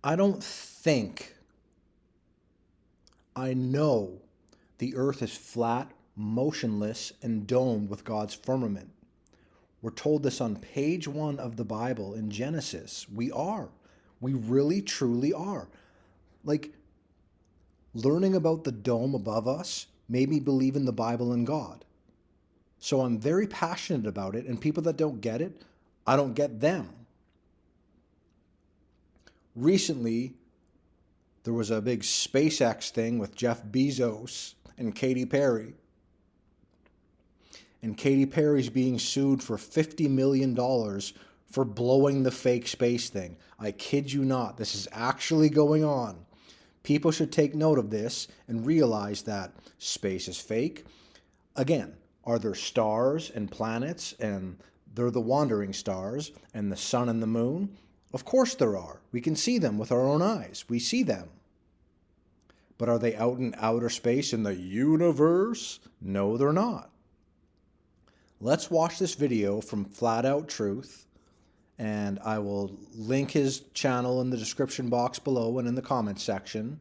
I don't think, I know the earth is flat, motionless, and domed with God's firmament. We're told this on page 1 of the Bible in Genesis. We are. We really, truly are. Like, learning about the dome above us made me believe in the Bible and God. So I'm very passionate about it, and people that don't get it, I don't get them. Recently, there was a big SpaceX thing with Jeff Bezos and Katy Perry. And Katy Perry's being sued for $50 million for blowing the fake space thing. I kid you not, this is actually going on. People should take note of this and realize that space is fake. Again, are there stars and planets, and they're the wandering stars, and the sun and the moon? Of course there are. We can see them with our own eyes. We see them. But are they out in outer space in the universe? No, they're not. Let's watch this video from Flat Out Truth, and I will link his channel in the description box below and in the comments section.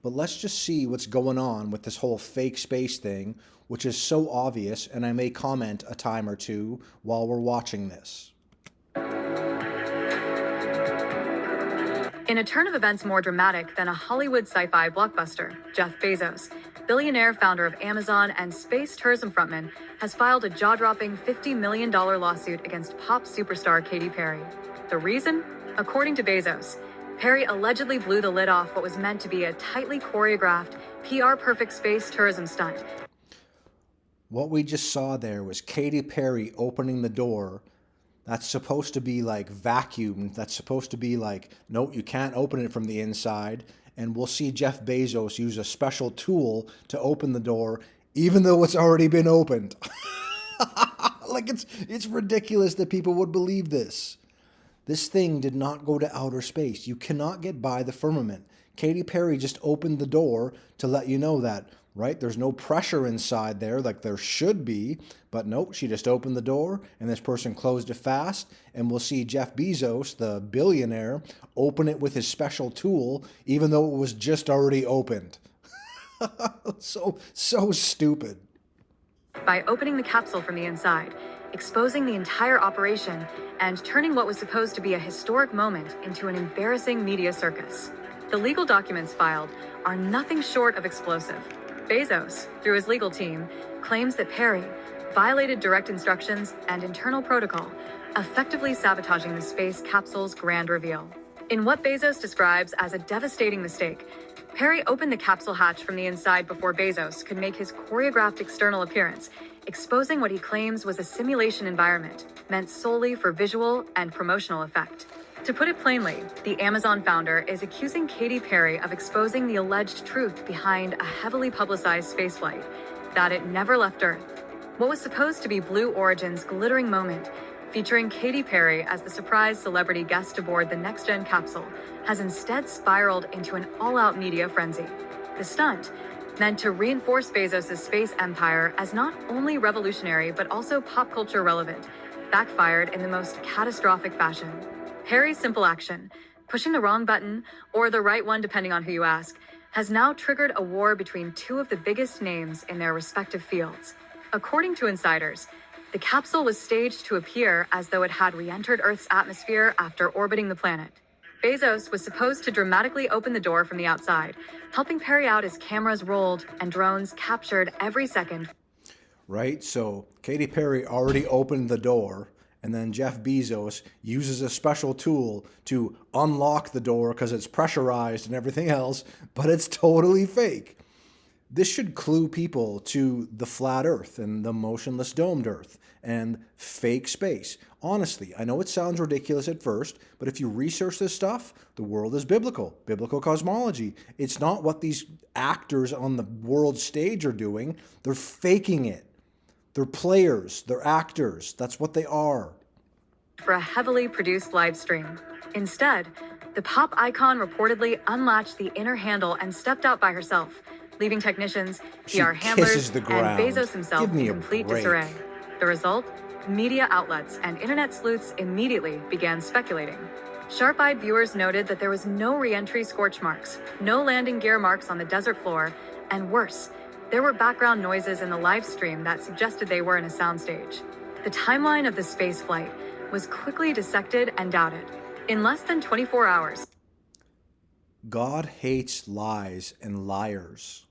But let's just see what's going on with this whole fake space thing, which is so obvious, and I may comment a time or two while we're watching this. In a turn of events more dramatic than a Hollywood sci-fi blockbuster, Jeff Bezos, billionaire founder of Amazon and space tourism frontman, has filed a jaw-dropping $50 million lawsuit against pop superstar Katy Perry. The reason? According to Bezos, Perry allegedly blew the lid off what was meant to be a tightly choreographed, PR-perfect space tourism stunt. What we just saw there was Katy Perry opening the door that's supposed to be like vacuumed, that's supposed to be like, no, you can't open it from the inside. And we'll see Jeff Bezos use a special tool to open the door, even though it's already been opened. Like, it's ridiculous that people would believe this. This thing did not go to outer space. You cannot get by the firmament. Katy Perry just opened the door to let you know that, right? There's no pressure inside there like there should be, but nope, she just opened the door and this person closed it fast, and we'll see Jeff Bezos, the billionaire, open it with his special tool, even though it was just already opened. So stupid. By opening the capsule from the inside, exposing the entire operation, and turning what was supposed to be a historic moment into an embarrassing media circus. The legal documents filed are nothing short of explosive. Bezos, through his legal team, claims that Perry violated direct instructions and internal protocol, effectively sabotaging the space capsule's grand reveal. In what Bezos describes as a devastating mistake, Perry opened the capsule hatch from the inside before Bezos could make his choreographed external appearance, exposing what he claims was a simulation environment meant solely for visual and promotional effect. To put it plainly, the Amazon founder is accusing Katy Perry of exposing the alleged truth behind a heavily publicized spaceflight, that it never left Earth. What was supposed to be Blue Origin's glittering moment, featuring Katy Perry as the surprise celebrity guest aboard the next-gen capsule, has instead spiraled into an all-out media frenzy. The stunt, meant to reinforce Bezos' space empire as not only revolutionary but also pop culture relevant, backfired in the most catastrophic fashion. Perry's simple action, pushing the wrong button, or the right one depending on who you ask, has now triggered a war between two of the biggest names in their respective fields. According to insiders, the capsule was staged to appear as though it had re-entered Earth's atmosphere after orbiting the planet. Bezos was supposed to dramatically open the door from the outside, helping Perry out as cameras rolled and drones captured every second. Right? So Katy Perry already opened the door, and then Jeff Bezos uses a special tool to unlock the door because it's pressurized and everything else, but it's totally fake. This should clue people to the flat Earth and the motionless domed Earth and fake space. Honestly, I know it sounds ridiculous at first, but if you research this stuff, the world is biblical cosmology. It's not what these actors on the world stage are doing. They're faking it. They're players, they're actors. That's what they are. For a heavily produced live stream. Instead, the pop icon reportedly unlatched the inner handle and stepped out by herself, leaving technicians, PR handlers, and Bezos himself in complete disarray. The result? Media outlets and internet sleuths immediately began speculating. Sharp-eyed viewers noted that there was no re-entry scorch marks, no landing gear marks on the desert floor, and worse, there were background noises in the live stream that suggested they were in a soundstage. The timeline of the space flight was quickly dissected and doubted. In less than 24 hours, God hates lies and liars.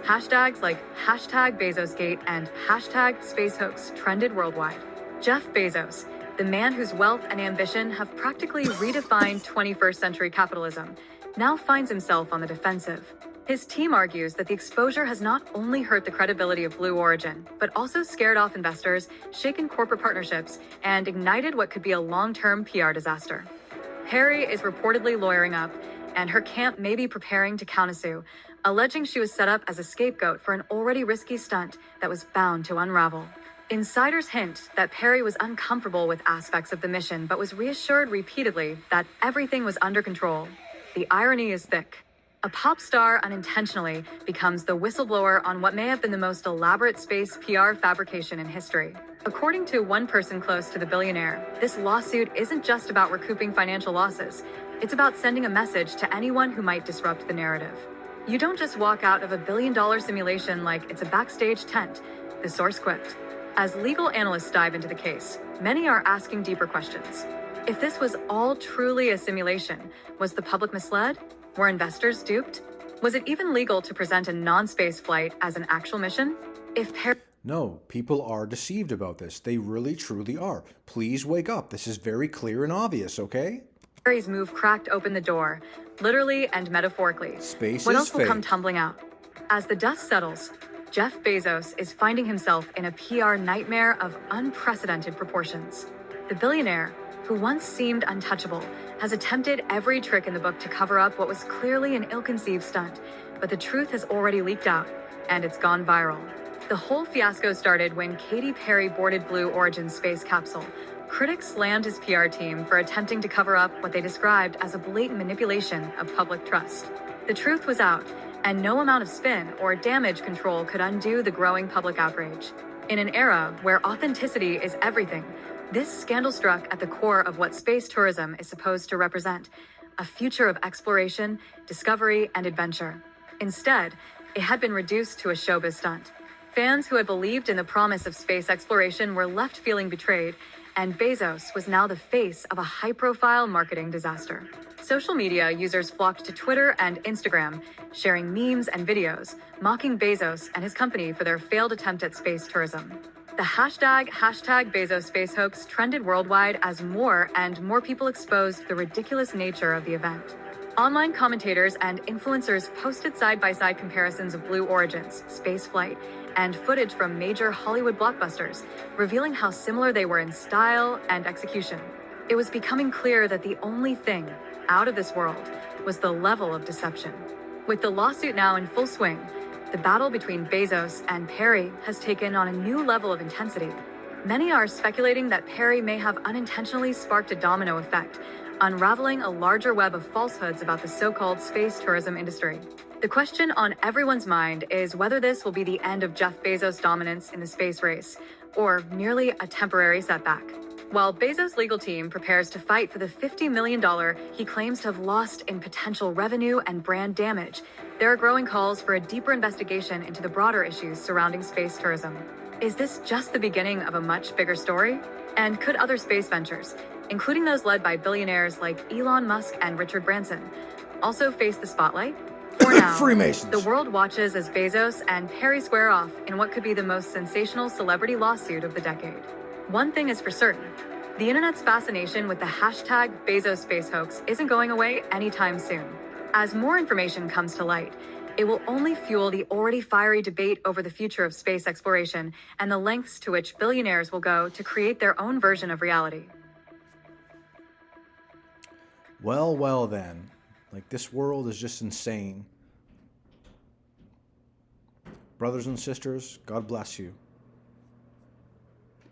hashtags like hashtag Bezosgate and hashtag Space Hoax trended worldwide. Jeff Bezos, the man whose wealth and ambition have practically redefined 21st century capitalism, now finds himself on the defensive. His team argues that the exposure has not only hurt the credibility of Blue Origin, but also scared off investors, shaken corporate partnerships, and ignited what could be a long-term PR disaster. Perry is reportedly lawyering up, and her camp may be preparing to countersue, alleging she was set up as a scapegoat for an already risky stunt that was bound to unravel. Insiders hint that Perry was uncomfortable with aspects of the mission, but was reassured repeatedly that everything was under control. The irony is thick. A pop star unintentionally becomes the whistleblower on what may have been the most elaborate space PR fabrication in history. According to one person close to the billionaire, this lawsuit isn't just about recouping financial losses. It's about sending a message to anyone who might disrupt the narrative. You don't just walk out of a billion-dollar simulation like it's a backstage tent, the source quipped. As legal analysts dive into the case, many are asking deeper questions. If this was all truly a simulation, was the public misled? Were investors duped? Was it even legal to present a non-space flight as an actual mission? No, people are deceived about this. They really, truly are. Please wake up. This is very clear and obvious, okay? Perry's move cracked open the door, literally and metaphorically. Space What is else will fake. come tumbling out? As the dust settles, Jeff Bezos is finding himself in a PR nightmare of unprecedented proportions. The billionaire, who once seemed untouchable, has attempted every trick in the book to cover up what was clearly an ill-conceived stunt, but the truth has already leaked out, and it's gone viral. The whole fiasco started when Katy Perry boarded Blue Origin's space capsule. Critics slammed his PR team for attempting to cover up what they described as a blatant manipulation of public trust. The truth was out, and no amount of spin or damage control could undo the growing public outrage. In an era where authenticity is everything, this scandal struck at the core of what space tourism is supposed to represent: a future of exploration, discovery, and adventure. Instead, it had been reduced to a showbiz stunt. Fans who had believed in the promise of space exploration were left feeling betrayed, and Bezos was now the face of a high-profile marketing disaster. Social media users flocked to Twitter and Instagram, sharing memes and videos, mocking Bezos and his company for their failed attempt at space tourism. The hashtag Bezos Space Hoax trended worldwide as more and more people exposed the ridiculous nature of the event. Online commentators and influencers posted side-by-side comparisons of Blue Origin's space flight and footage from major Hollywood blockbusters, revealing how similar they were in style and execution. It was becoming clear that the only thing out of this world was the level of deception. With the lawsuit now in full swing, the battle between Bezos and Perry has taken on a new level of intensity. Many are speculating that Perry may have unintentionally sparked a domino effect, unraveling a larger web of falsehoods about the so-called space tourism industry. The question on everyone's mind is whether this will be the end of Jeff Bezos' dominance in the space race, or merely a temporary setback. While Bezos' legal team prepares to fight for the $50 million he claims to have lost in potential revenue and brand damage, there are growing calls for a deeper investigation into the broader issues surrounding space tourism. Is this just the beginning of a much bigger story? And could other space ventures, including those led by billionaires like Elon Musk and Richard Branson, also face the spotlight? For now, Freemasons. the world watches as Bezos and Perry square off in what could be the most sensational celebrity lawsuit of the decade. One thing is for certain: the internet's fascination with the hashtag Bezos Space Hoax isn't going away anytime soon. As more information comes to light, it will only fuel the already fiery debate over the future of space exploration and the lengths to which billionaires will go to create their own version of reality. Well then. Like, this world is just insane. Brothers and sisters, God bless you.